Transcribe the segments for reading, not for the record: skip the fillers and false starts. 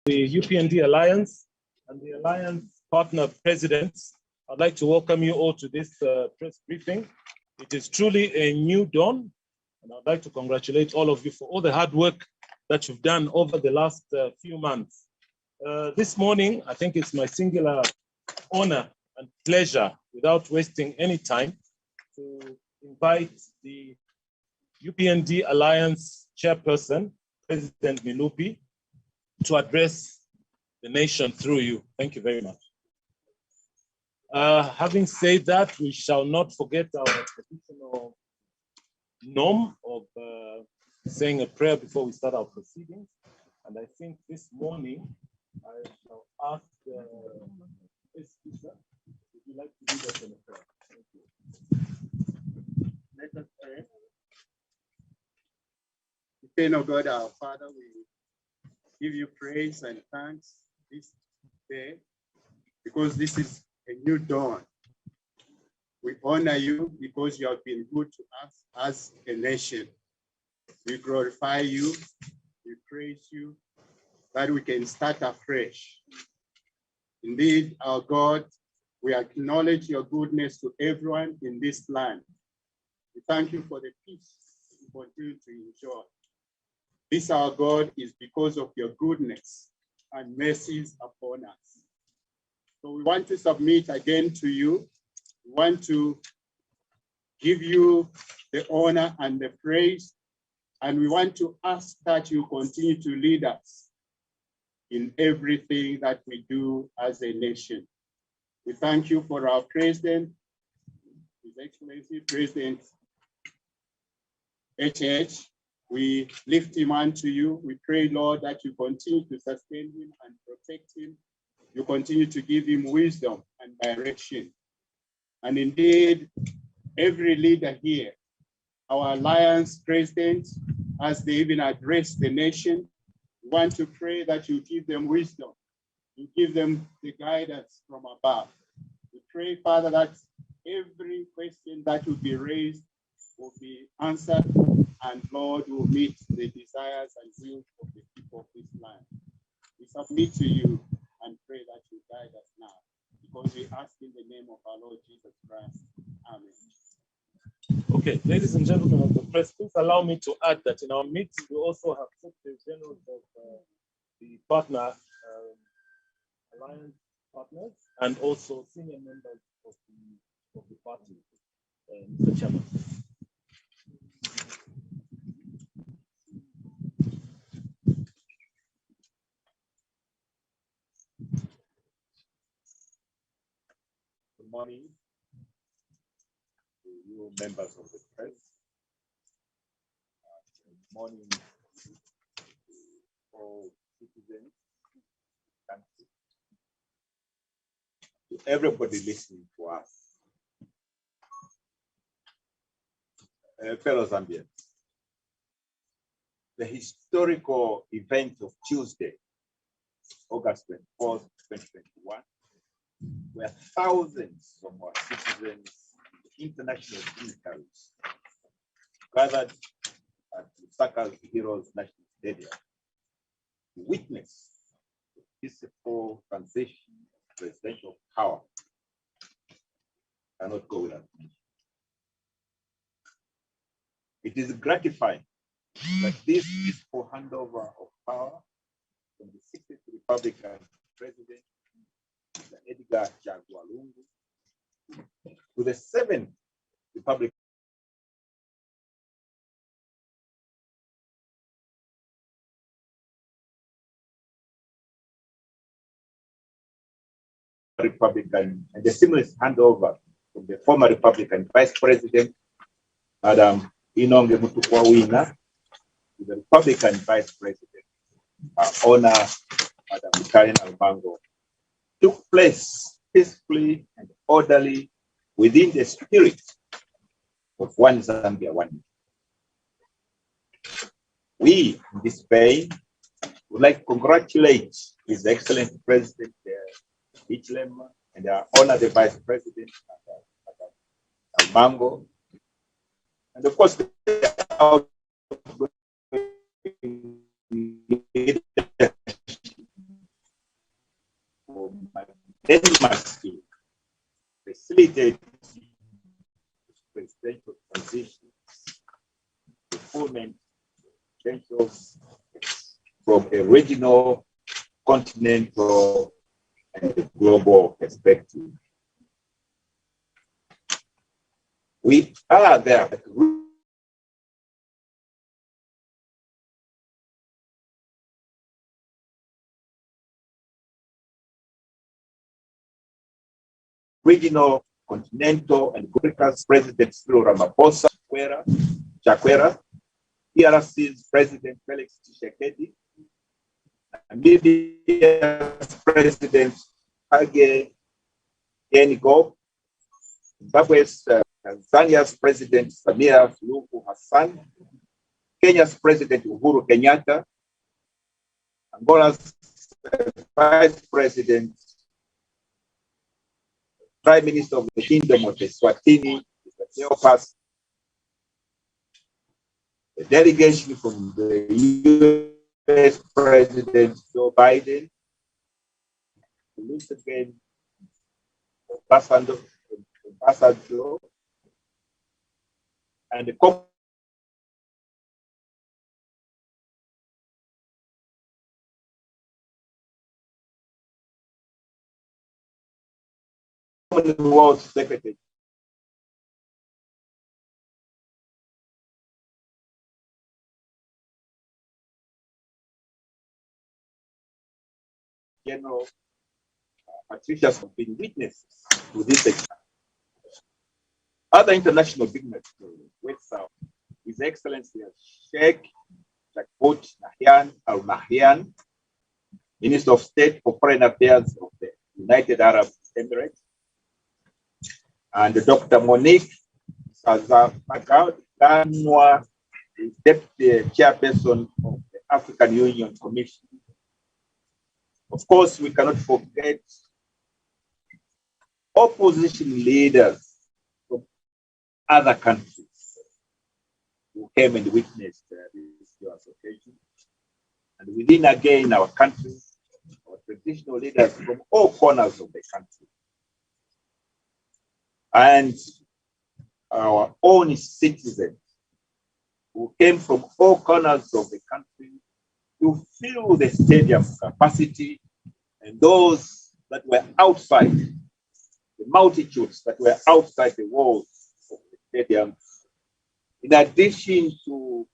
the UPND Alliance and the Alliance partner presidents, I'd like to welcome you all to this press briefing. It is truly a new dawn, and I'd like to congratulate all of you for all the hard work that you've done over the last few months. This morning, I think it's my singular honor and pleasure, without wasting any time, to invite the UPND Alliance chairperson, President Milupi, to address the nation through you. Thank you very much. Having said that, we shall not forget our traditional norm of saying a prayer before we start our proceedings. And I think this morning, I shall ask Speaker, would you like to lead us in a prayer? Thank you. Let us pray. Eternal God, our Father, we give you praise and thanks this day because this is a new dawn. We honor you because you have been good to us as a nation. We glorify you, we praise you, that we can start afresh. Indeed, our God, we acknowledge your goodness to everyone in this land. We thank you for the peace we continue to enjoy. This, our God, is because of your goodness and mercies upon us. So we want to submit again to you. We want to give you the honor and the praise, and we want to ask that you continue to lead us in everything that we do as a nation. We thank you for our president, His Excellency President HH. We lift him unto you. We pray, Lord, that you continue to sustain him and protect him. You continue to give him wisdom and direction. And indeed, every leader here, our alliance president, as they even address the nation, we want to pray that you give them wisdom. You give them the guidance from above. We pray, Father, that every question that will be raised will be answered, and Lord will meet the desires and wills of the people of this land. We submit to you and pray that you guide us now, because we ask in the name of our Lord Jesus Christ. Amen. Okay, ladies and gentlemen of the press, please allow me to add that in our midst, we also have Secretary General of the partner, alliance partners, and also senior members of the party, Mr. Chairman. Good morning to you members of the press. Good morning to all citizens, to everybody listening to us. Fellow Zambians, the historical event of Tuesday, August 24th, 2021, where thousands of our citizens, international dignitaries, gathered at Lusaka's Heroes National Stadium to witness the peaceful transition of presidential power. Cannot go without mention. It is gratifying that this peaceful handover of power from the 60th Republican President Edgar Jaguar Lungu to the 7th Republican and the seamless handover from the former Republican Vice President Madam Inonge Mutukwawina to the Republican Vice President, our honor Madam Karen Albango, took place peacefully and orderly within the spirit of one Zambia, one. We, in this vein, would like to congratulate His Excellency President Hichilema and our honored Vice President Albango, and of course, must facilitate presidential transition, fulfillment potentials from a regional, continental, and global perspective. We are there regional, continental, and global President Cyril Ramaphosa Chakwera, PRC's President Felix Tshisekedi, Namibia's President Hage Geingob, Zimbabwe's Tanzania's President Samia Suluhu Hassan, Kenya's President Uhuru Kenyatta, Angola's Vice President, Prime Minister of the Kingdom of Eswatini, Mr. Cleopas, a delegation from the US President Joe Biden, Olusegun Obasanjo, and the Commonwealth Secretary General Patricia have been witnesses to this exercise. Other international dignitaries, South, His Excellency Sheikh Jakut Nahyan Al Nahyan, Minister of State for Foreign Affairs of the United Arab Emirates, and Dr. Monique Sazamaganwa, the Deputy Chairperson of the African Union Commission. Of course, we cannot forget opposition leaders from other countries who came and witnessed this occasion. And within again our country, our traditional leaders from all corners of the country, and our own citizens who came from all corners of the country to fill the stadium capacity, and those that were outside, the multitudes that were outside the walls of the stadium, in addition to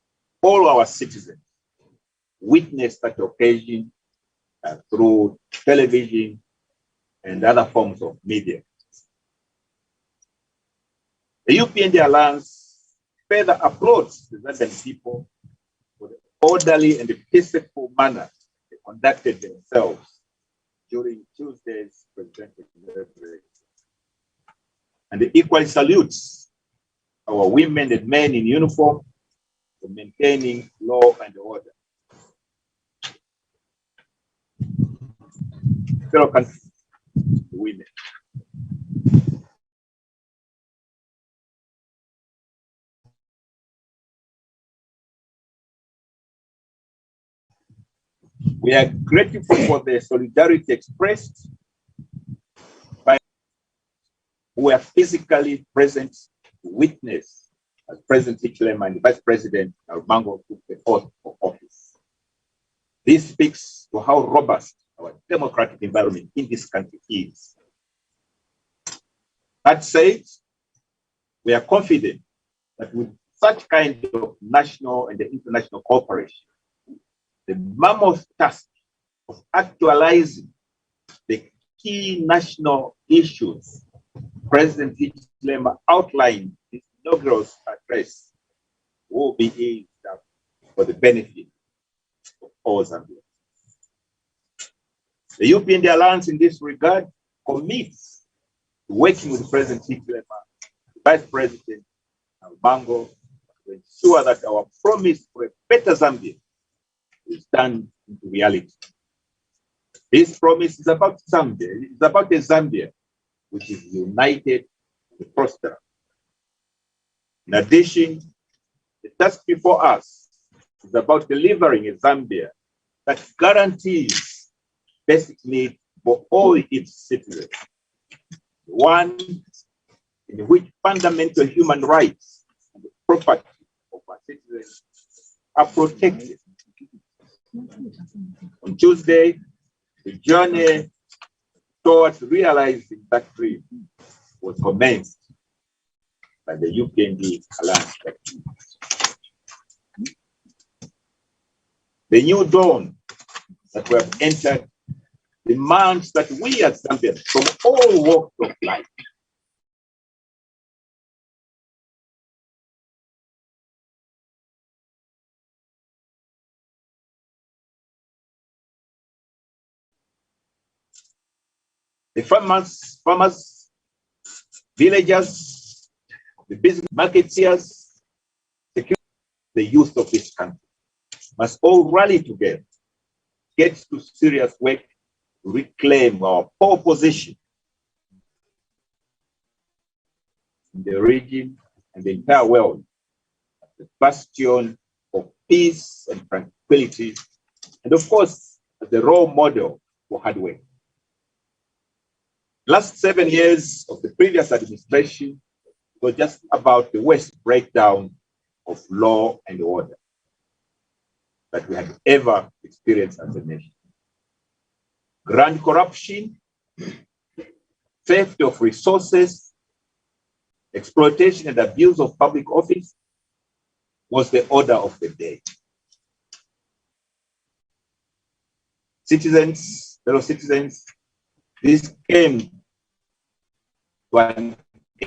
all our citizens, witnessed that occasion through television and other forms of media. The UPND Alliance further applauds the Zambian people for the orderly and peaceful manner they conducted themselves during Tuesday's presidential delivery. And it equally salutes our women and men in uniform for maintaining law and order. Fellow country women, we are grateful for the solidarity expressed by who are physically present to witness as President Hichilema and Vice President Almango took the oath of office. This speaks to how robust our democratic environment in this country is. That said, we are confident that with such kind of national and international cooperation, the mammoth task of actualizing the key national issues President Hichilema outlined in his inaugural address will be eased up for the benefit of all Zambians. The UPND Alliance in this regard commits to working with President Hichilema, Vice President Almango, to ensure that our promise for a better Zambia is turned into reality. This promise is about Zambia. It's about a Zambia which is united and prosperous. In addition, the task before us is about delivering a Zambia that guarantees basic needs for all its citizens, one in which fundamental human rights and the property of our citizens are protected. On Tuesday, the journey towards realizing that dream was commenced by the UPND Alliance. The new dawn that we have entered demands that we as Zambians from all walks of life the farmers, villagers, the business marketeers, the youth of this country must all rally together, get to serious work to reclaim our pole position in the region and the entire world as the bastion of peace and tranquility, and of course, as the role model for hard work. Last 7 years of the previous administration were just about the worst breakdown of law and order that we had ever experienced as a nation. Grand corruption, theft of resources, exploitation and abuse of public office was the order of the day. Citizens, fellow citizens, this came to an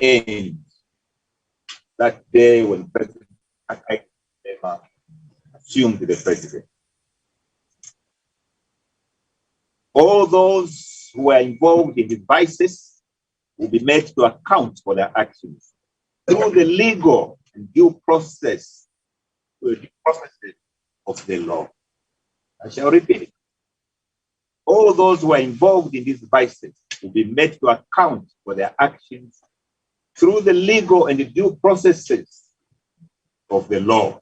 end that day when President Akaiema assumed the presidency. All those who were involved in the vices will be made to account for their actions through the legal and due process of the law. I shall repeat it. All those who are involved in these vices will be made to account for their actions through the legal and the due processes of the law.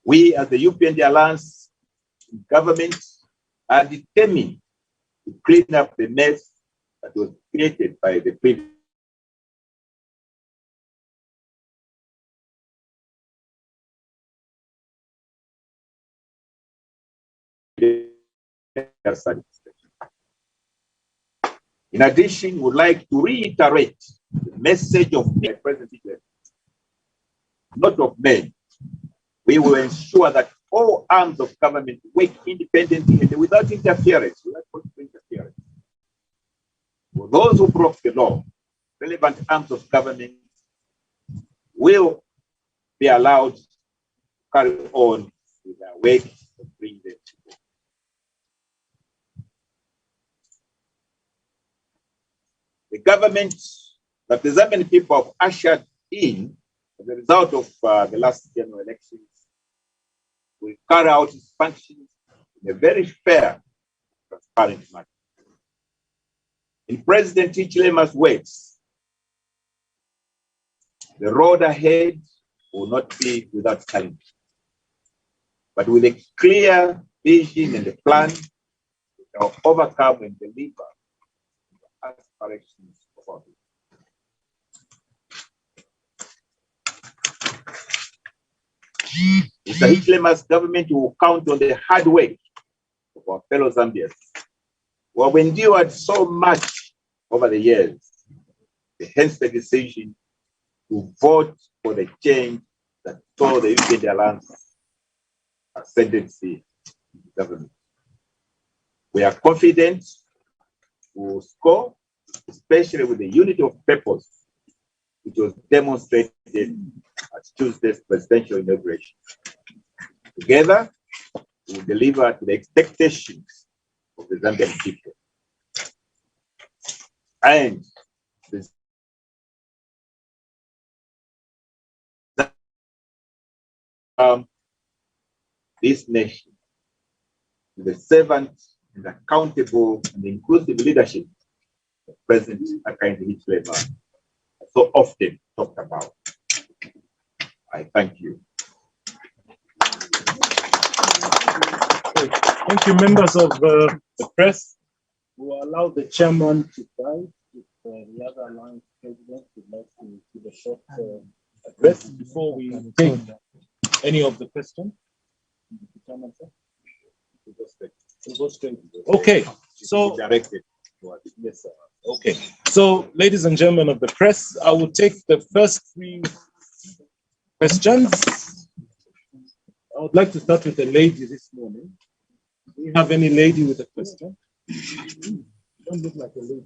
We, as the UPND Alliance government, are determined to clean up the mess that was created by the previous administration. In addition, we would like to reiterate the message of the President, not of men. We will ensure that all arms of government work independently and without interference, without political interference. For those who broke the law, relevant arms of government will be allowed to carry on with their work and bring them to book. The government that the Zambian people have ushered in as a result of the last general elections will carry out its functions in a very fair, transparent manner. In President Hichilema's words, the road ahead will not be without challenge, but with a clear vision and a plan, we shall overcome and deliver the aspirations of our people. Mr. Hichilema's government will count on the hard work of our fellow Zambians who have endured so much over the years, hence the decision to vote for the change that saw the UPND Alliance ascendancy in the government. We are confident we will score, especially with the unity of purpose which was demonstrated at Tuesday's presidential inauguration. Together, we will deliver to the expectations of the Zambian people. And this nation, the servant and accountable and inclusive leadership of President Hakainde Hichilema so often talked about. I thank you. Thank you, members of the press. we'll allow the chairman to guide if the other alliance president would like to give a short address before we take any of the questions. The chairman, sir? We'll go straight. Okay, so Directed. yes, sir. Okay, so ladies and gentlemen of the press, I will take the first 3 questions. I would like to start with a lady this morning. Do you have any lady with a question? You don't look like a lady.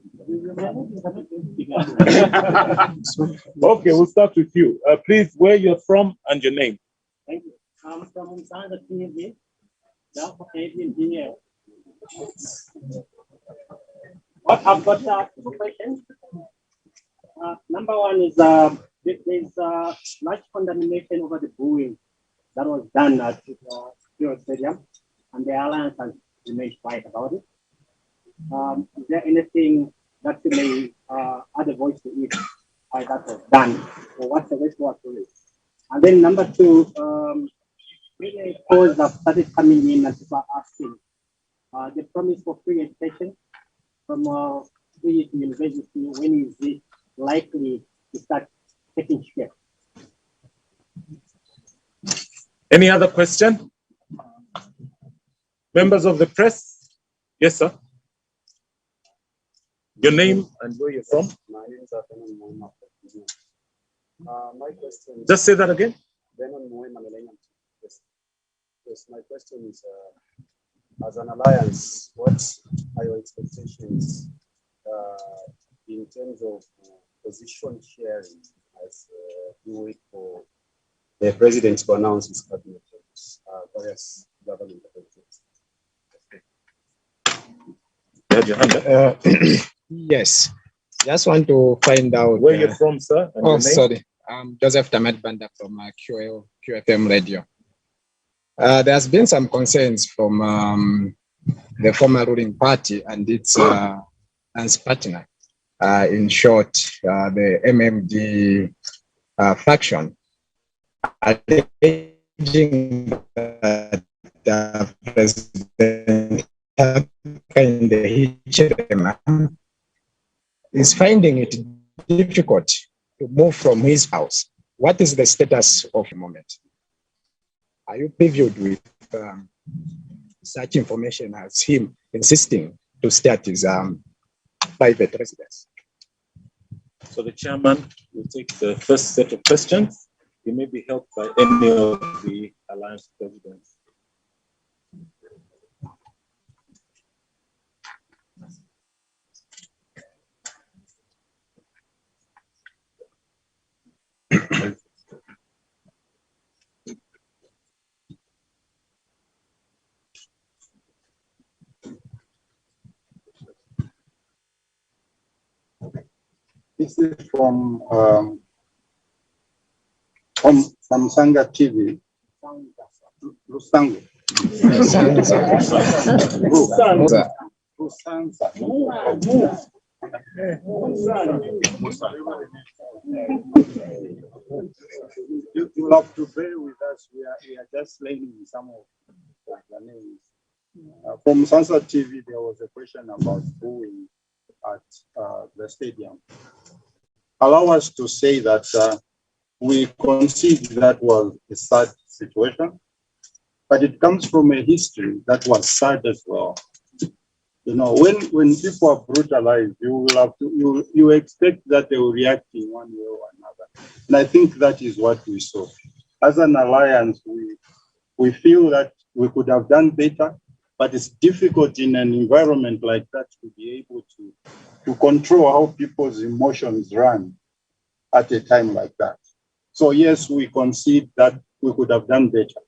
Okay, we'll start with you. Please, where you're from and your name. Thank you. I'm from inside the TV. Now for Canadian here. What I've got 2 questions. Number one is there's large condemnation over the booing that was done at the Stadium, and the alliance has remained quiet about it. Is there anything that you may add a voice to it why that was done, or what's the way forward to it? And then number 2, really calls have started coming in and people are asking the promise for free education from free to university, when is it likely to start taking shape? Any other question? Members of the press? Yes, sir. Your name and where you're from? My name is Benon Moema. My question. Just say that again. Benon Moema. Yes, my question is, as an alliance, what are your expectations in terms of position sharing as you wait for the president to announce his cabinet various government appointments? You had your hand up. Yes, just want to find out Where you're from, sir? And your name? Sorry, I'm Joseph Tamat Banda from QFM Radio. There's been some concerns from the former ruling party and its partner, in short, the MMD faction, alleging that the president in the HRM is finding it difficult to move from his house. What is the status of the moment? Are you previewed with such information as him insisting to stay at his private residence? So the chairman will take the first set of questions. He may be helped by any of the alliance presidents. This is from Sanga TV. Lusango. You'll have to bear with us. We are just learning some of the names. From Sansa TV, there was a question about booing at the stadium. Allow us to say that we concede that was a sad situation, but it comes from a history that was sad as well. You know, when people are brutalized, you will have to you expect that they will react in one way or another. And I think that is what we saw. As an alliance, we feel that we could have done better, but it's difficult in an environment like that to be able to control how people's emotions run at a time like that. So yes, we concede that we could have done better,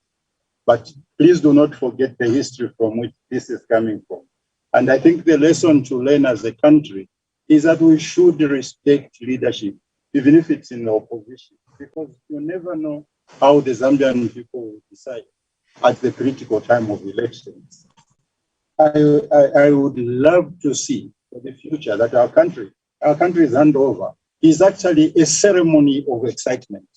but please do not forget the history from which this is coming from. And I think the lesson to learn as a country is that we should respect leadership, even if it's in the opposition, because you never know how the Zambian people will decide at the critical time of elections. I would love to see for the future that our country's handover is actually a ceremony of excitement,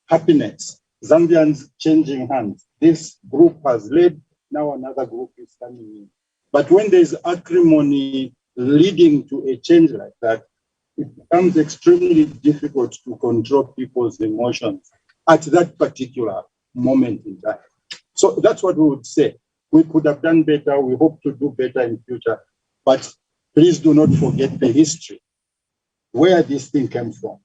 happiness, Zambians changing hands. This group has led, now another group is coming in. But when there's acrimony, leading to a change like that, it becomes extremely difficult to control people's emotions at that particular moment in time. So that's what we would say. We could have done better. We hope to do better in future. But please do not forget the history, where this thing came from.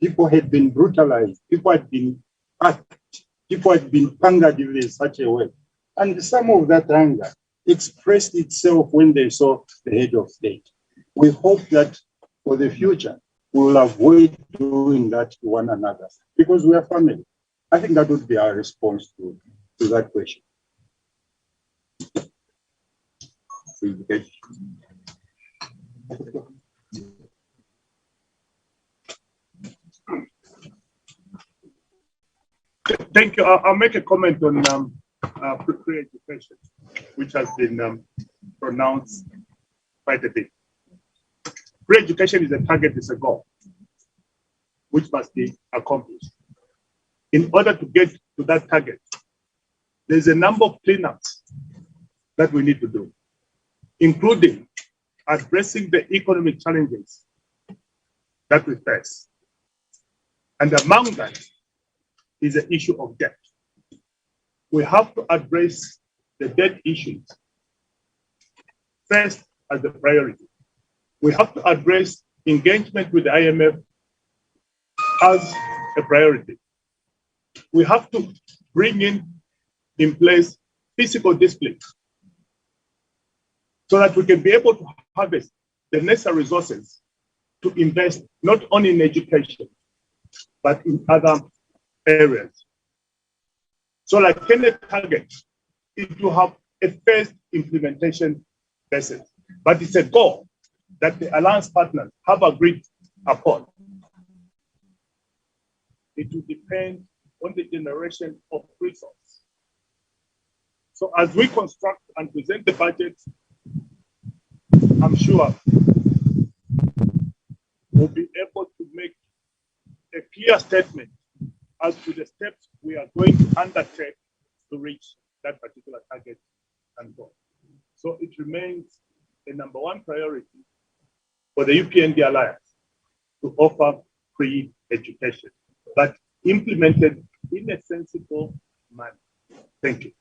People had been brutalized. People had been attacked. People had been angered in such a way. And some of that anger expressed itself when they saw the head of state. We hope that for the future, we will avoid doing that to one another because we are family. I think that would be our response to that question. Thank you. I'll make a comment on pre-education, which has been pronounced quite a bit. Pre-education is a target, it's a goal, which must be accomplished. In order to get to that target, there's a number of cleanups that we need to do, including addressing the economic challenges that we face. And among that is the issue of debt. We have to address the debt issues first as a priority. We have to address engagement with the IMF as a priority. We have to bring in place fiscal discipline so that we can be able to harvest the necessary resources to invest not only in education, but in other areas. So like Camnet target, it will have a phased implementation basis, but it's a goal that the alliance partners have agreed upon. It will depend on the generation of resources. So as we construct and present the budget, I'm sure we'll be able to make a clear statement as to the steps we are going to undertake to reach that particular target and goal. So it remains the number one priority for the UPND Alliance to offer free education, but implemented in a sensible manner. Thank you.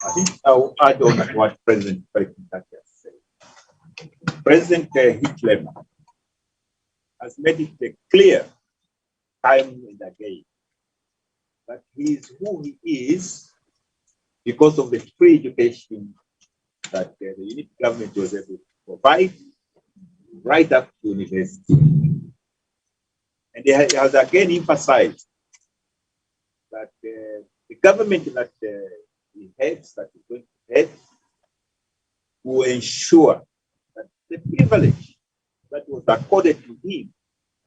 I think I'll add on to what President has said. President Hitler has made it clear time and again that he is who he is because of the free education that the unit government was able to provide right up to university. And he has again emphasized that the government that he heads, that is going to head, will ensure that the privilege that was accorded to him,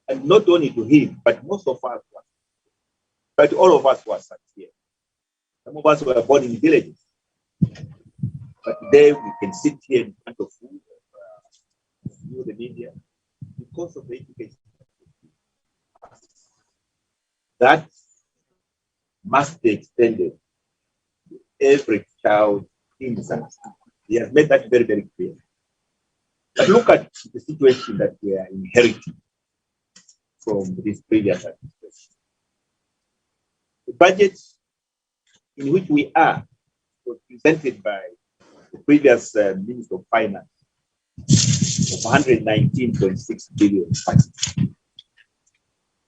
and not only to him, but most of us, but all of us were such here. Some of us were born in villages, but today we can sit here in front of you, through the media, because of the education. That must be extended to every child in Zambia. He has made that very, very clear. But look at the situation that we are inheriting from this previous administration. The budget in which we are was presented by the previous Minister of Finance of 119.6 billion.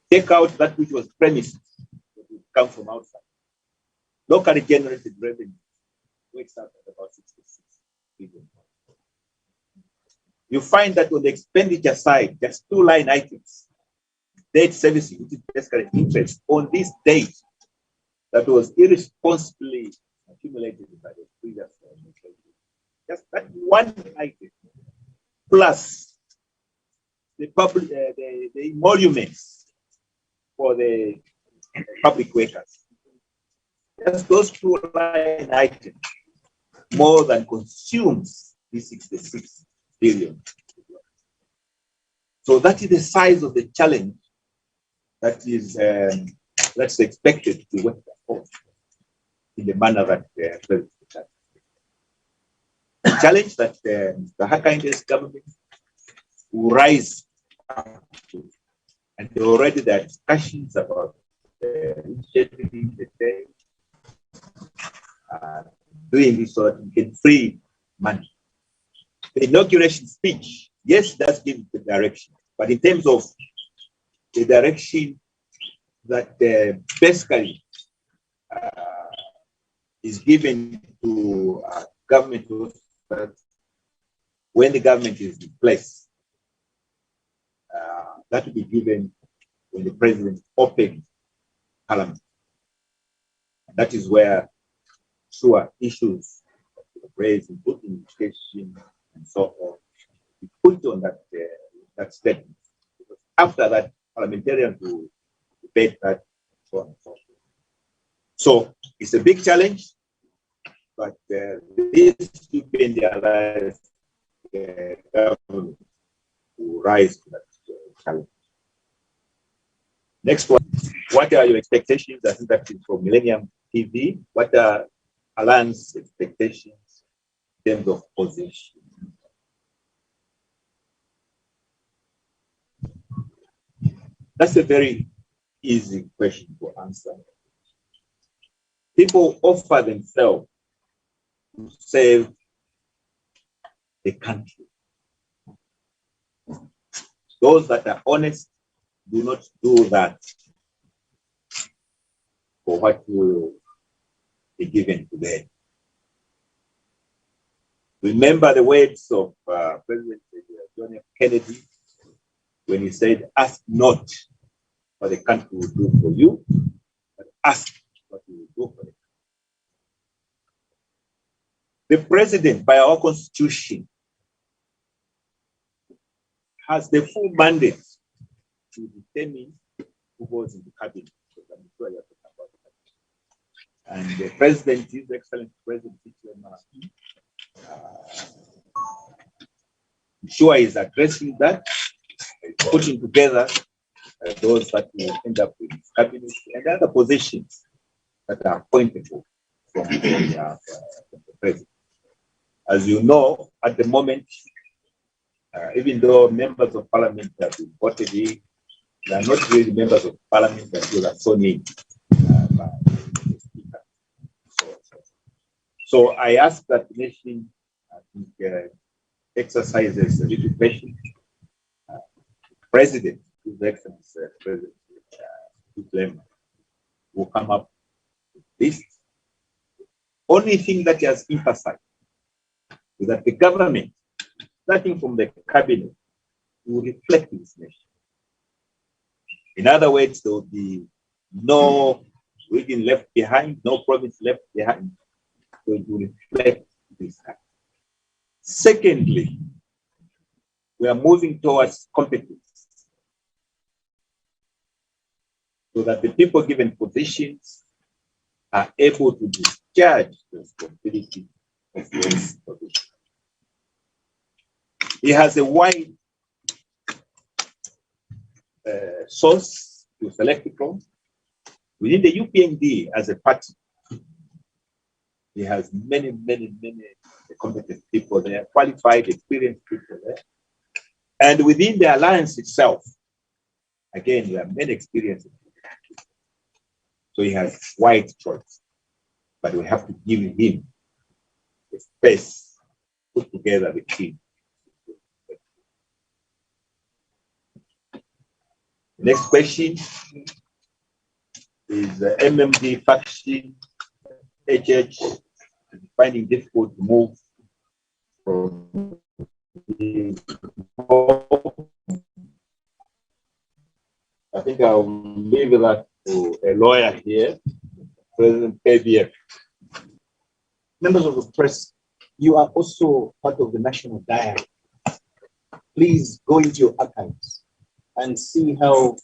Take out that which was premised that would come from outside. Locally generated revenue wakes up at about 66 billion. You find that on the expenditure side, just two line items, debt servicing, which is basically interest on this date that was irresponsibly accumulated by the previous administration. Just that one item, plus the public, the emoluments for the public workers. Just those two line items more than consumes the 66 billion. So that is the size of the challenge that is that's expected to work in the manner that President. challenge that the Hakainde's government will rise up to. And already there are discussions about scheduling the day, doing this so that we can free money. The inauguration speech, yes, that's given the direction, but in terms of the direction that basically is given to government when the government is in place, that will be given when the president opens parliament. That is where sure issues raised, including education and so on, we put on that that statement. Because after that, parliamentarians will debate that, so on and so forth. So it's a big challenge, but this UPND alliance government will rise to that challenge. Next one, what are your expectations? I think that is from Millennium TV. What are alliance expectations in terms of position? That's a very easy question to answer. People offer themselves to save the country. Those that are honest do not do that for what will be given to them. Remember the words of President John F. Kennedy when he said, "Ask not what the country will do for you, but ask what you will do for it." The president, by our constitution, has the full mandate to determine who goes in the cabinet. I'm sure you're talking about that. And the president, His Excellency President, I'm sure he's addressing that, putting together those that will end up in his cabinet and other positions that are appointable from the president. As you know, at the moment, even though members of parliament have been voted in, they are not really members of parliament until they are sworn in by the speaker. So I ask that the nation, I think, exercises a little patience. President, His Excellency President will come up with this. Only thing that he has emphasized is that the government, starting from the cabinet, will reflect this nation. In other words, there will be no region left behind, no province left behind. So it will reflect this country. Secondly, we are moving towards competence, so that the people given positions are able to discharge the responsibility of those positions. He has a wide source to select from. Within the UPND as a party, he has many competent people there, qualified, experienced people there. And within the alliance itself, again, there are many experienced people. So he has wide choice, but we have to give him the space, put together the team. Next question is the MMD faction, HH, finding difficult to move from I think I'll leave that to a lawyer here, President KBF. Members of the press, you are also part of the National Diary. Please go into your archives and see how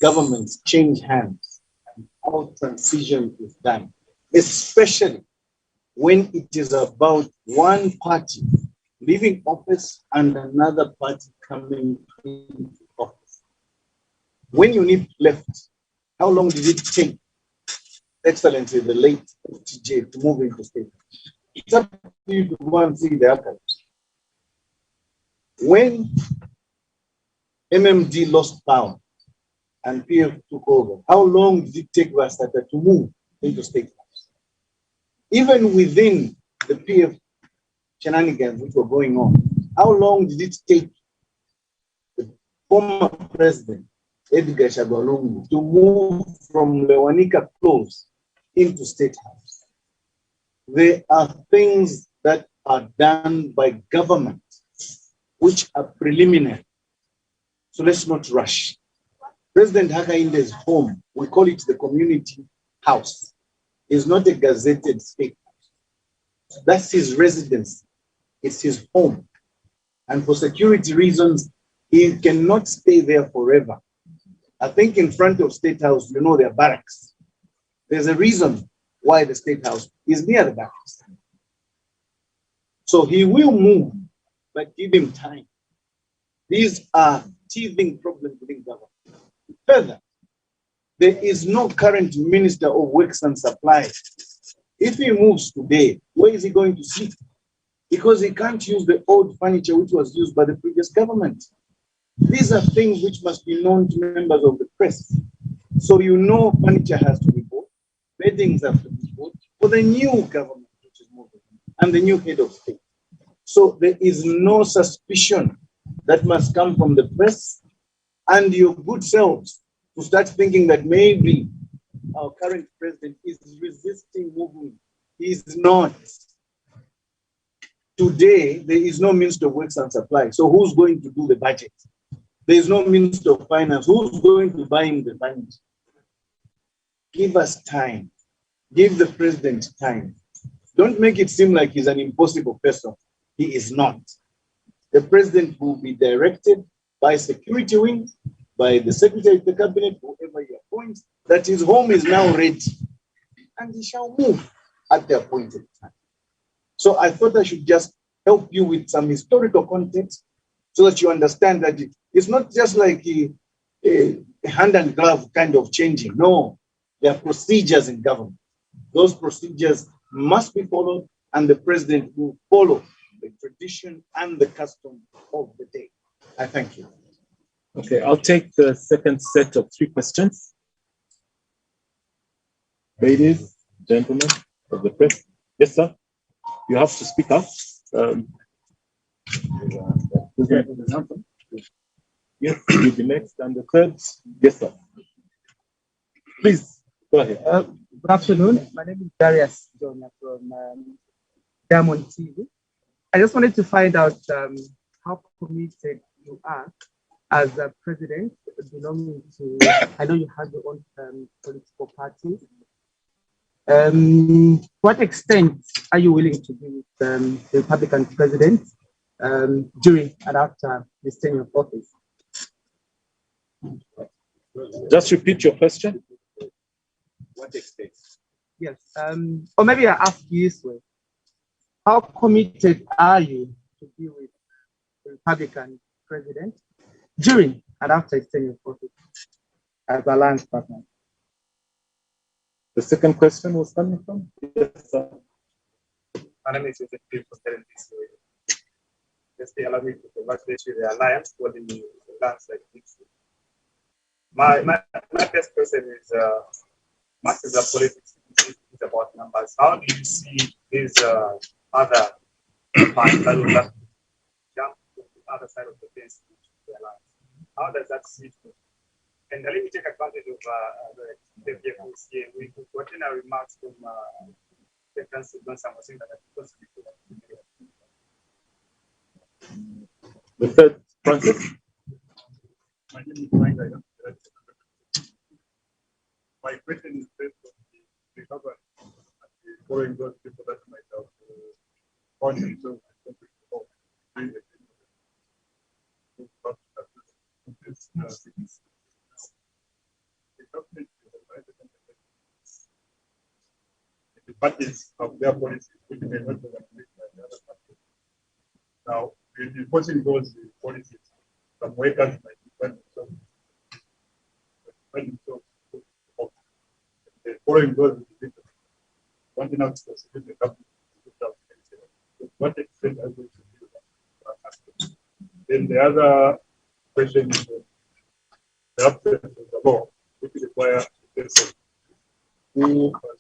governments change hands and how transition is done, especially when it is about one party leaving office and another party coming into office. When UNIP left, how long did it take Excellency, the late TJ, to move into state? It's up to you to go and see the archives. When MMD lost power and PF took over, how long did it take Rastata to move into State House? Even within the PF shenanigans which were going on, how long did it take the former president, Edgar Shagalungu, to move from Lewanika Close into State House? There are things that are done by government which are preliminary. So let's not rush. President Hakainde's home, we call it the community house, is not a gazetted state house. That's his residence. It's his home. And for security reasons, he cannot stay there forever. I think in front of State House, you know, there are barracks. There's a reason why the State House is near the barracks. So he will move, but give him time. These are teething problems within government. Further, there is no current Minister of Works and Supply. If he moves today, where is he going to sleep? Because he can't use the old furniture which was used by the previous government. These are things which must be known to members of the press. So you know furniture has to be bought, beddings have to be bought for the new government which is moving and the new head of state. So there is no suspicion that must come from the press and your good selves to start thinking that maybe our current president is resisting movement. He is not. Today, there is no Minister of Works and Supply. So who's going to do the budget? There is no Minister of Finance. Who's going to buy him the furniture? Give us time. Give the president time. Don't make it seem like he's an impossible person. He is not. The president will be directed by security wing, by the secretary of the cabinet, whoever he appoints, that his home is now ready. And he shall move at the appointed time. So I thought I should just help you with some historical context so that you understand that it's not just like a hand and glove kind of changing. No, there are procedures in government. Those procedures must be followed, and the president will follow the tradition and the custom of the day. I thank you. Okay, I'll take the second set of 3 questions. Ladies, gentlemen of the press. Yes, sir. You have to speak up. Yes, you'll be next. And the third, yes, sir. Please, go ahead. Good afternoon. My name is Darius Jonah from Diamond TV. I just wanted to find out how committed you are as a president belonging to, I know you have your own political party. What extent are you willing to be with the Republican president during and after his tenure of office? Just repeat your question. What extent? Yes, or maybe I ask you this way. How committed are you to be with the Republican president during and after his tenure of office as alliance partner? The second question was coming from? Yes, sir. My name is Joseph from Just allow me to congratulate you the alliance for the lands like this. My first question is much of the politics is about numbers. How do you see these other parties that will have to jump to the other side of the fence to the alliance? How does that sit? And let me take advantage of the vehicles here. We got in our remarks from the council when someone saying that the third, Francis. My name is Mike. My question is based on the government following those people that might have found themselves the parties of their policies, which may not be agreed by the other parties. Now, in enforcing those policies, some workers might find themselves following those individuals, wanting out to prosecute the government to what extent are we to do that? Then the other question is the absence of the law, which requires a person who has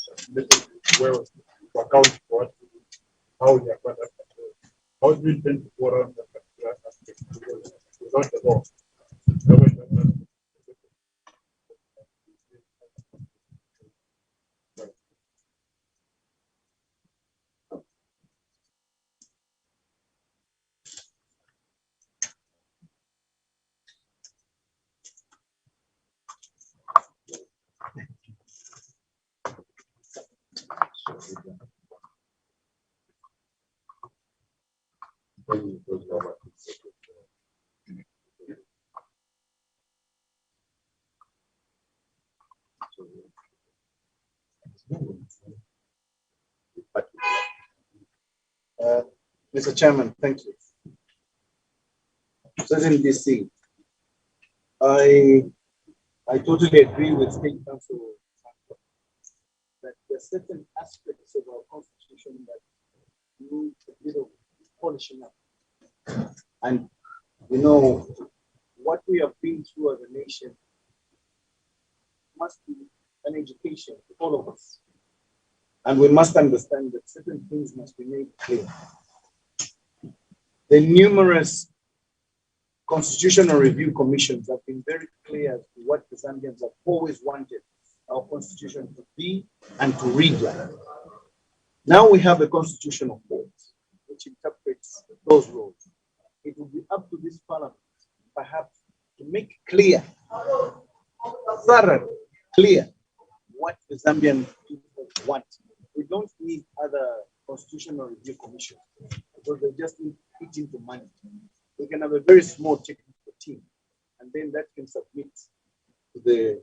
well to account for what we do, how we are going to control. How do we intend to go around that particular aspect? Because without the law, Mr. Chairman, thank you. President DC, I totally agree with State Council that there are certain aspects of our constitution that need a bit of polishing up. And you know, what we have been through as a nation must be an education to all of us. And we must understand that certain things must be made clear. The numerous constitutional review commissions have been very clear as to what the Zambians have always wanted our constitution to be and to read like. Now we have a constitutional court which interprets those laws. It will be up to this parliament, perhaps, to make clear, thoroughly clear, what the Zambian people want. We don't need other constitutional review commissions because they just eat into money. We can have a very small technical team, and then that can submit to the,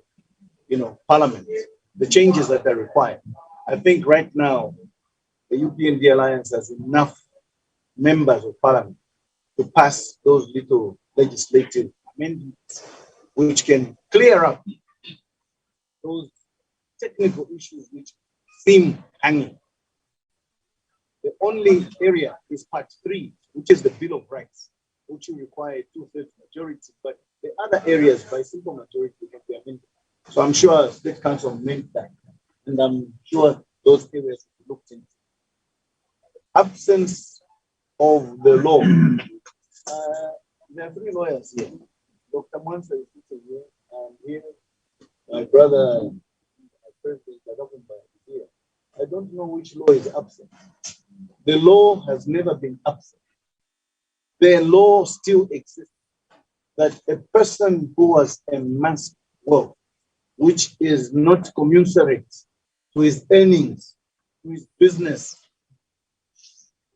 parliament the changes that are required. I think right now the UPND Alliance has enough members of parliament to pass those little legislative amendments which can clear up those technical issues which seem hanging. The only area is part 3, which is the Bill of Rights, which will require a 2/3 majority, but the other areas by simple majority can be amended. So I'm sure State Council meant that, and I'm sure those areas will be looked into. Absence of the law. There are 3 lawyers here. Dr. Mansa is here, and here, my brother, President Kagame is here. I don't know which law is absent. The law has never been absent. The law still exists that a person who has amassed wealth, which is not commensurate to his earnings, to his business,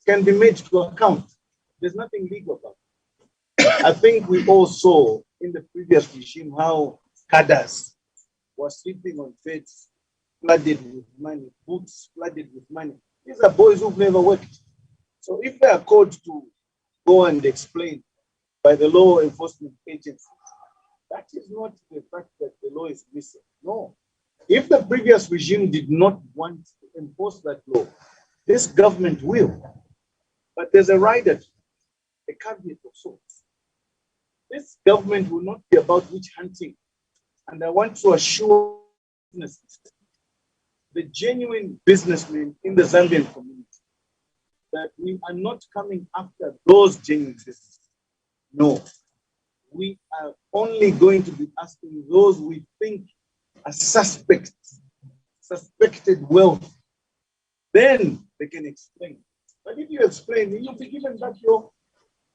can be made to account. There's nothing legal about it. I think we all saw in the previous regime how cadres were sleeping on beds flooded with money, boots flooded with money. These are boys who've never worked. So if they are called to go and explain by the law enforcement agencies, that is not the fact that the law is missing. No. If the previous regime did not want to enforce that law, this government will. But there's a rider, a caveat of sorts. This government will not be about witch hunting. And I want to assure businesses, the genuine businessmen in the Zambian community, that we are not coming after those genuine businesses. No. We are only going to be asking those we think are suspected wealth. Then they can explain. But if you explain, you'll be given back your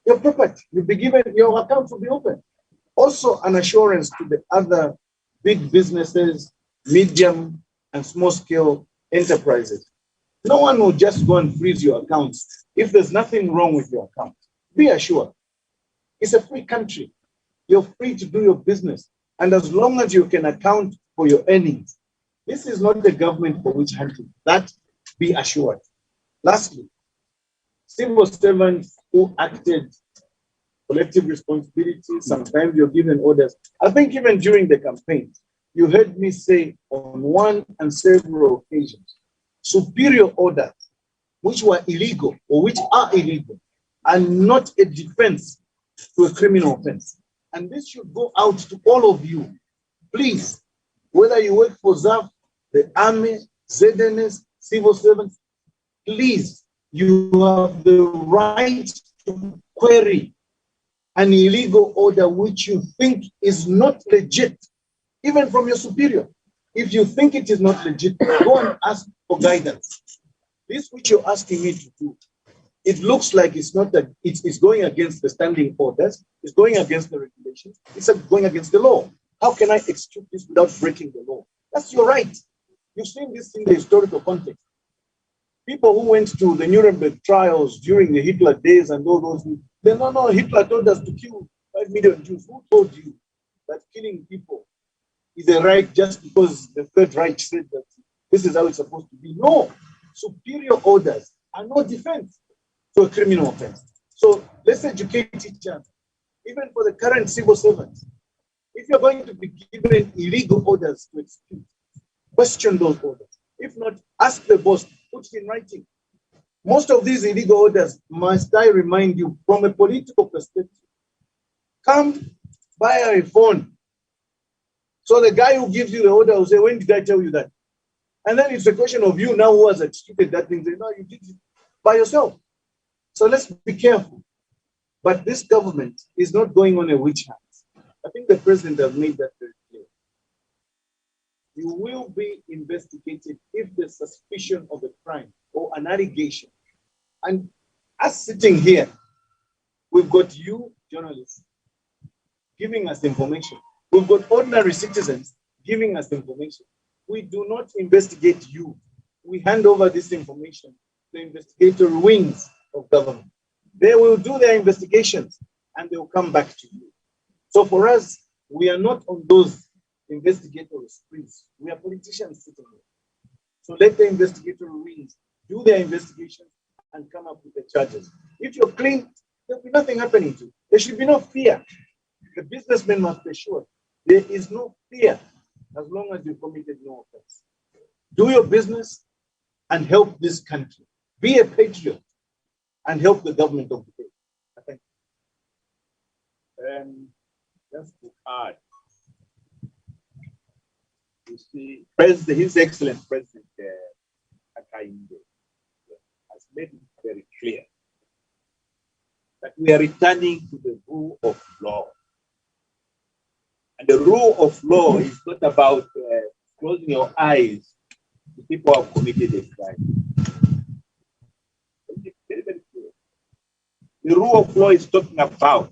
property. You'll be given, your accounts will be open. Also an assurance to the other big businesses, medium and small scale enterprises. No one will just go and freeze your accounts if there's nothing wrong with your account. Be assured. It's a free country. You're free to do your business. And as long as you can account for your earnings, this is not the government for witch hunting. That be assured. Lastly, civil servants who acted collective responsibility, sometimes you're given orders. I think even during the campaign, you heard me say on one and several occasions, superior orders which were illegal or which are illegal and not a defense to a criminal offense. And this should go out to all of you. Please, whether you work for ZAF, the Army, ZNS, civil servants, please, you have the right to query an illegal order which you think is not legit, even from your superior. If you think it is not legit, go and ask for guidance. This which you're asking me to do, it looks like it's not that it's going against the standing orders, it's going against the regulations, it's going against the law. How can I execute this without breaking the law? That's your right. You've seen this in the historical context. People who went to the Nuremberg trials during the Hitler days and all those, they no, Hitler told us to kill 5 million Jews. Who told you that killing people is a right just because the Third Reich said that this is how it's supposed to be? No, superior orders are no defense to a criminal offense. So let's educate each other, even for the current civil servants. If you're going to be given illegal orders to execute, question those orders. If not, ask the boss, put it in writing. Most of these illegal orders, must I remind you, from a political perspective, come buy a phone. So the guy who gives you the order will say, when did I tell you that? And then it's a question of you now who has executed that thing. Say, no, you did it by yourself. So let's be careful. But this government is not going on a witch hunt. I think the president has made that very clear. You will be investigated if there's suspicion of a crime or an allegation. And us sitting here, we've got you, journalists, giving us information. We've got ordinary citizens giving us information. We do not investigate you. We hand over this information to the investigatory wings of government. They will do their investigations and they'll come back to you. So for us, we are not on those investigatory sprees. We are politicians sitting here. So let the investigatory wings do their investigations and come up with the charges. If you're clean, there'll be nothing happening to you. There should be no fear. The businessman must be sure there is no fear as long as you committed no offense. Do your business and help this country. Be a patriot and help the government of the day. Thank you. Just to add, you see, His Excellency President Akainde has made it very clear that we are returning to the rule of law. And the rule of law is not about closing your eyes to people who have committed a crime. It's very, very clear. The rule of law is talking about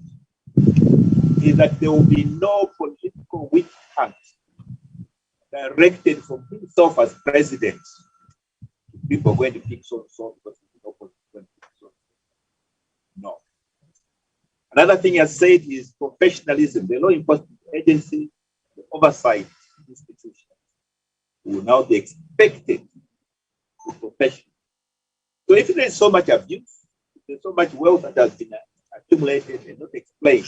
is that there will be no political witch hunt directed from himself as president. People are going to pick so because no. Another thing he has said is professionalism. The law enforcement agency, the oversight institution will now be expected to be professional. So if there is so much abuse, if there's so much wealth that has been accumulated and not explained,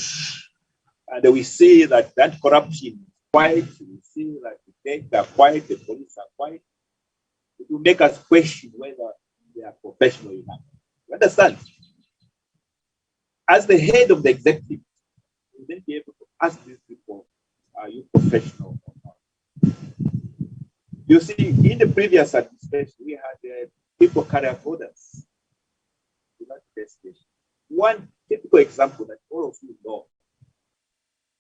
and we see that corruption is quiet, we see that the banks are quiet, the police are quiet, it will make us question whether they are professional enough. You understand? As the head of the executive, you then be able to ask these people, are you professional or not? You see, in the previous administration, we had people carry out orders without investigation. One typical example that all of you know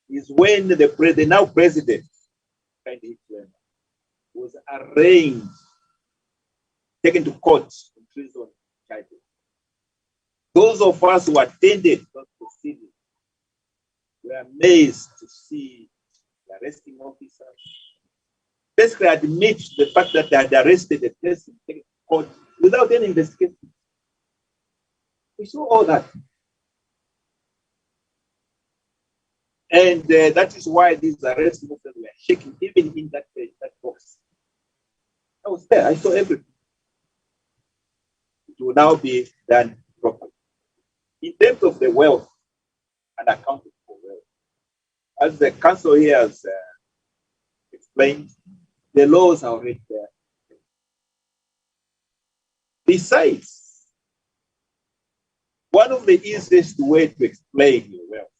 is when the now president was arraigned, taken to court in prison charges. Those of us who attended those proceedings were amazed to see the arresting officers basically admit the fact that they had arrested a person, taken to court without any investigation. We saw all that. And that is why these arrest movements were shaking, even in that box. I was there, I saw everything. It will now be done properly. In terms of the wealth and accounting for wealth, as the council here has explained, the laws are already there. Besides one of the easiest way to explain your wealth,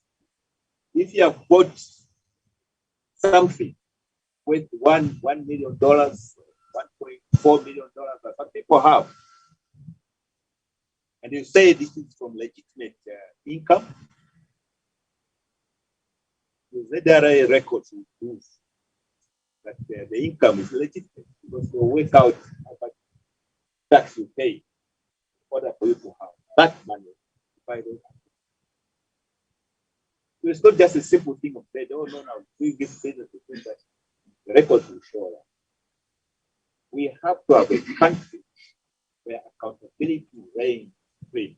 if you have bought something with $1 million, $1.4 million, that some people have, and you say this is from legitimate income, the ZRA records will prove that the income is legitimate, because they'll work out how much tax you pay in order for you to have that money. So it's not just a simple thing of saying, oh no, no, we give business to do that. The records will show that. We have to have a country where accountability reigns supreme.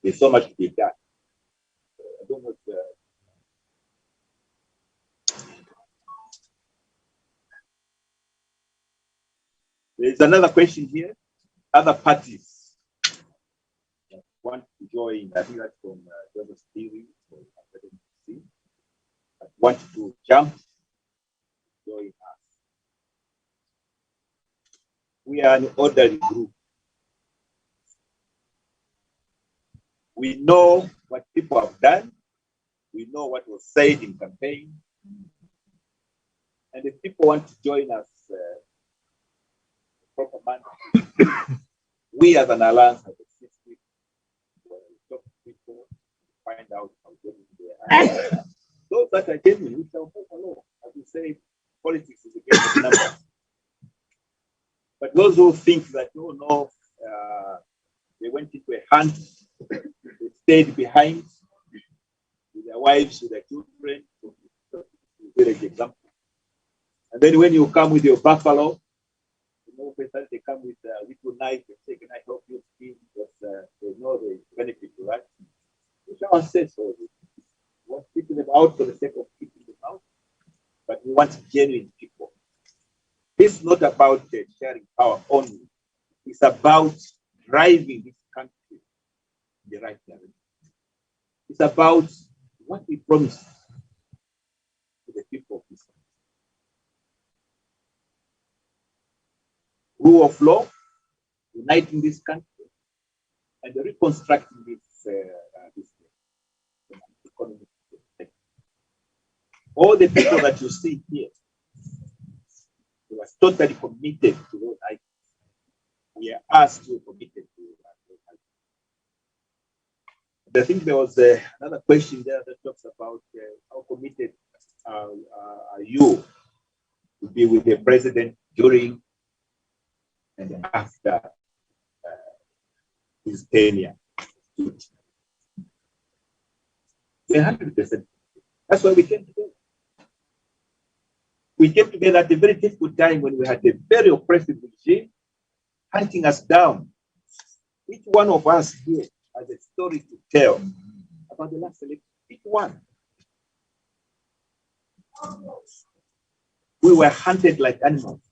There's so much to be done. I don't know if, there's another question here. Other parties that want to join, I think that's from Joseph Theory, that want to jump, join us. We are an orderly group. We know what people have done. We know what was said in campaign. And if people want to join us, proper manner, we as an alliance have a system where we talk to people, find out how genuine they are. Those that are genuine, we shall move along. As we say, politics is a game of numbers. But those who think that, oh no, they went into a hunt, they stayed behind with their wives, with their children, village example. And then when you come with your buffalo, you know, they come with a little knife and say, can I help you skin? Because they know the benefit to that. We shall say so. We want to keep them out for the sake of keeping them out, but we want genuine people. This is not about sharing power only. It's about driving this country in the right direction. It's about what we promise to the people of this country. Rule of law, uniting this country, and reconstructing this economy. All the people that you see here, they were totally committed to those items. We are asked to be committed to those items. I think there was another question there that talks about how committed are you to be with the president during and after his tenure. We're 100%. That's why we came together. We came together at a very difficult time when we had a very oppressive regime hunting us down. Each one of us here has a story to tell about the last election. Each one. We were hunted like animals.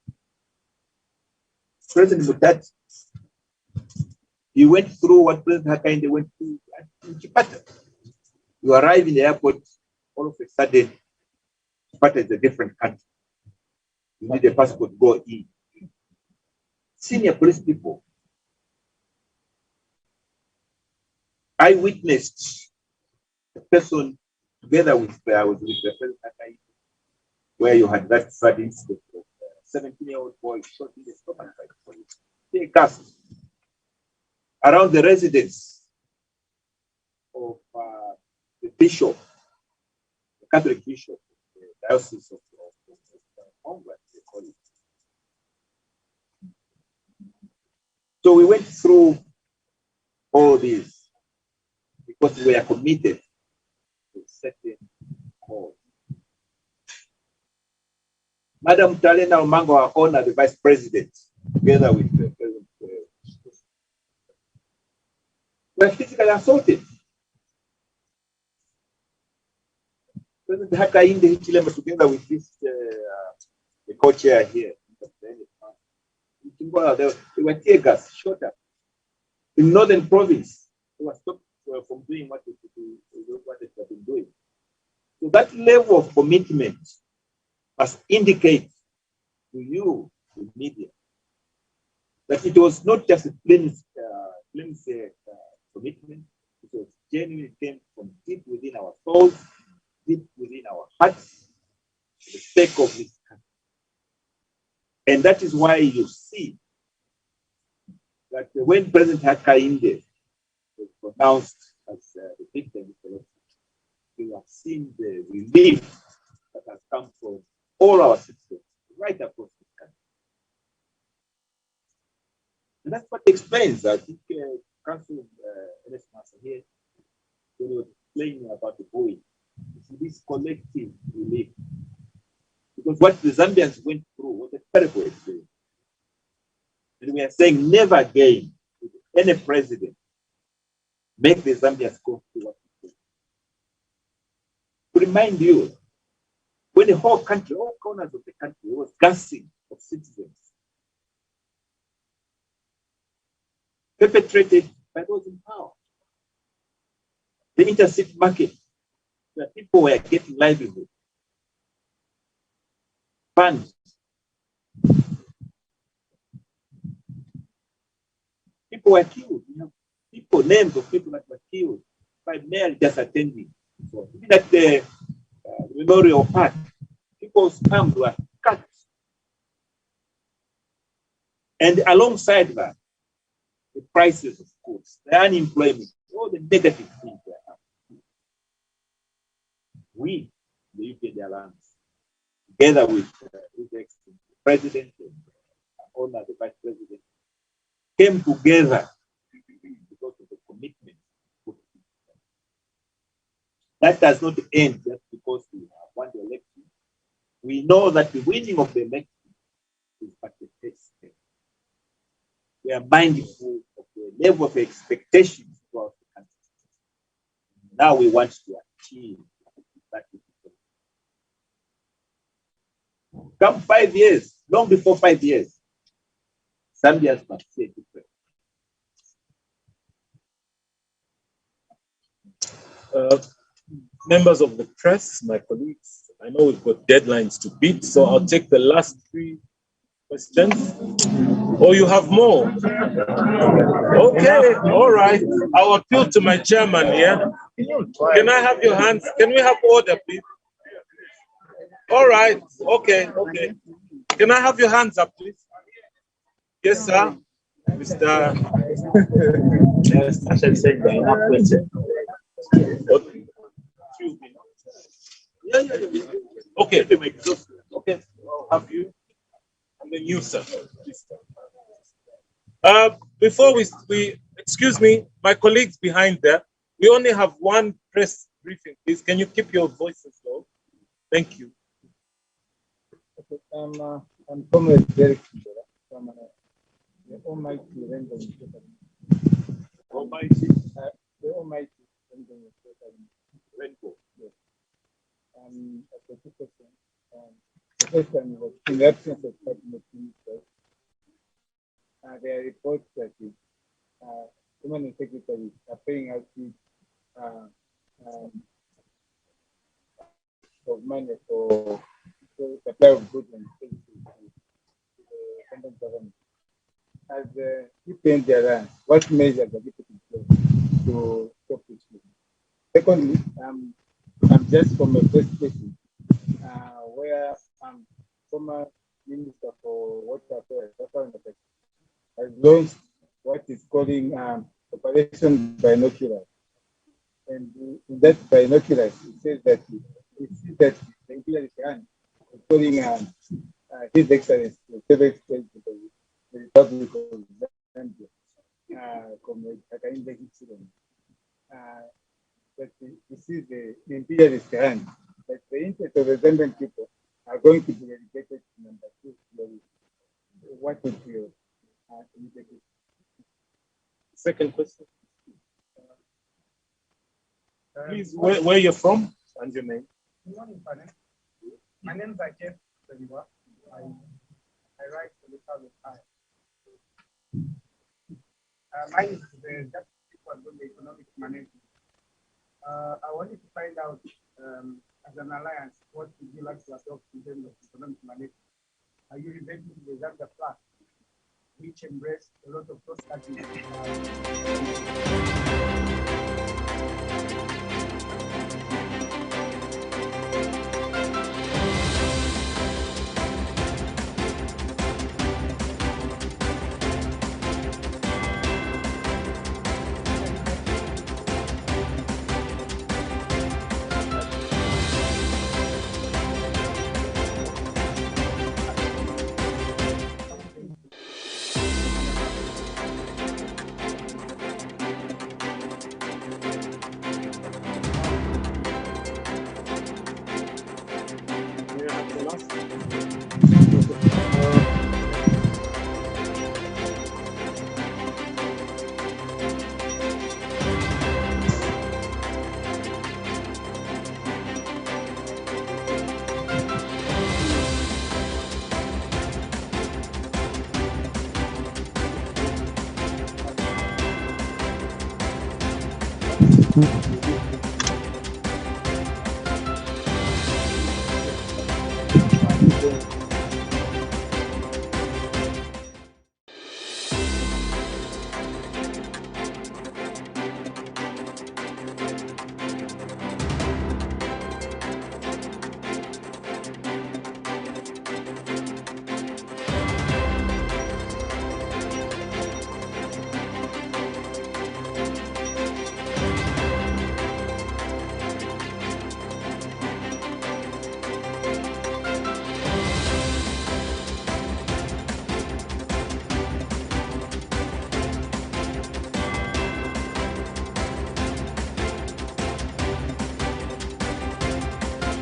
President Mutati, he went through what President Hakainde went through in Chipata. You arrive in the airport, all of a sudden, Chipata is a different country. You need a passport to go in. Senior police people. I witnessed a person together with the President Hakainde, where you had that sad incident of a 17-year-old boy shot in the stomach by the police. They cast around the residence of the bishop, the Catholic bishop, the diocese of Congo, they call it. So we went through all this because we are committed to certain cause. Madam Talena Omango, our honor, the vice president, together with the president, were physically assaulted. President Hakainde Hichilema, together with this, the co-chair here, they were tear gas, shot up. In northern province, they were stopped from doing what they have been doing. So that level of commitment must indicate to you, the media, that it was not just a flimsy commitment. It was genuine, it came from deep within our souls, deep within our hearts, for the sake of this country. And that is why you see that when President Hakainde was pronounced as the victor of the election, we have seen the relief that has come from all our citizens right across the country. And that's what explains, I think, Council Ernest Massa here, when he was explaining about the Boeing, this collective relief. Because what the Zambians went through was a terrible experience. And we are saying never again will any president make the Zambians go through what he did. To remind you, when the whole country, all corners of the country was gassing of citizens, perpetrated by those in power. The intercity market, where people were getting livelihood, funds. People were killed. You know, people, names of people that were killed by male just attending. So even at the Memorial Park, people's arms were cut. And alongside that, the prices of goods, the unemployment, all the negative things were happening. We, the UPND Alliance, together with the president and Honor the vice president, came together because of the commitment. That does not end just because we have won the election. We know that the winning of the election is but the first step. We are mindful of the level of expectations throughout the country. Now we want to achieve that. Come 5 years, long before 5 years, Zambians must say different. Members of the press, my colleagues, I know we've got deadlines to beat, so I'll take the last 3 questions. Or you have more? Okay, all right. I'll appeal to my chairman here. Can I have your hands? Can we have order, please? All right, okay. Can I have your hands up, please? Yes, sir. Mr. Yes, I should say Okay. Okay. I'll have you. And then you, sir. Before we excuse me, my colleagues behind there, we only have one press briefing, please. Can you keep your voices low? Thank you. Okay, I'm Comrade Derek from the Almighty Rendering. Almighty? The Almighty Rendering. Rainbow. Yes. The first time was in the absence of cabinet ministers. There are reports that the Human Secretaries are paying out of money for supply of goods and services to the central government. As the UPND Alliance, what measures are you putting in place to stop this? Secondly, I'm just from a first station where former Minister for Water Affairs, has launched what is calling Operation Binoculars. And in that binoculars, it says that it sees that the Imperial Grand is calling His Excellency, the seventh president of the Republic of Zambia, Comrade Hakainde Hichilema. That this is the imperialist hand, that the interests of the Zambian people are going to be relegated to number 2. What would you indicate? Second question. Please, where you're from and your name. Good morning, panel. My name is Jeff Seliwa. I write for the Southern Times. Mine is just on the economic management. I wanted to find out, as an alliance, what would you like to adopt in terms of economic management? Are you related to the Zambia Plus? which embrace a lot of cross-cutting.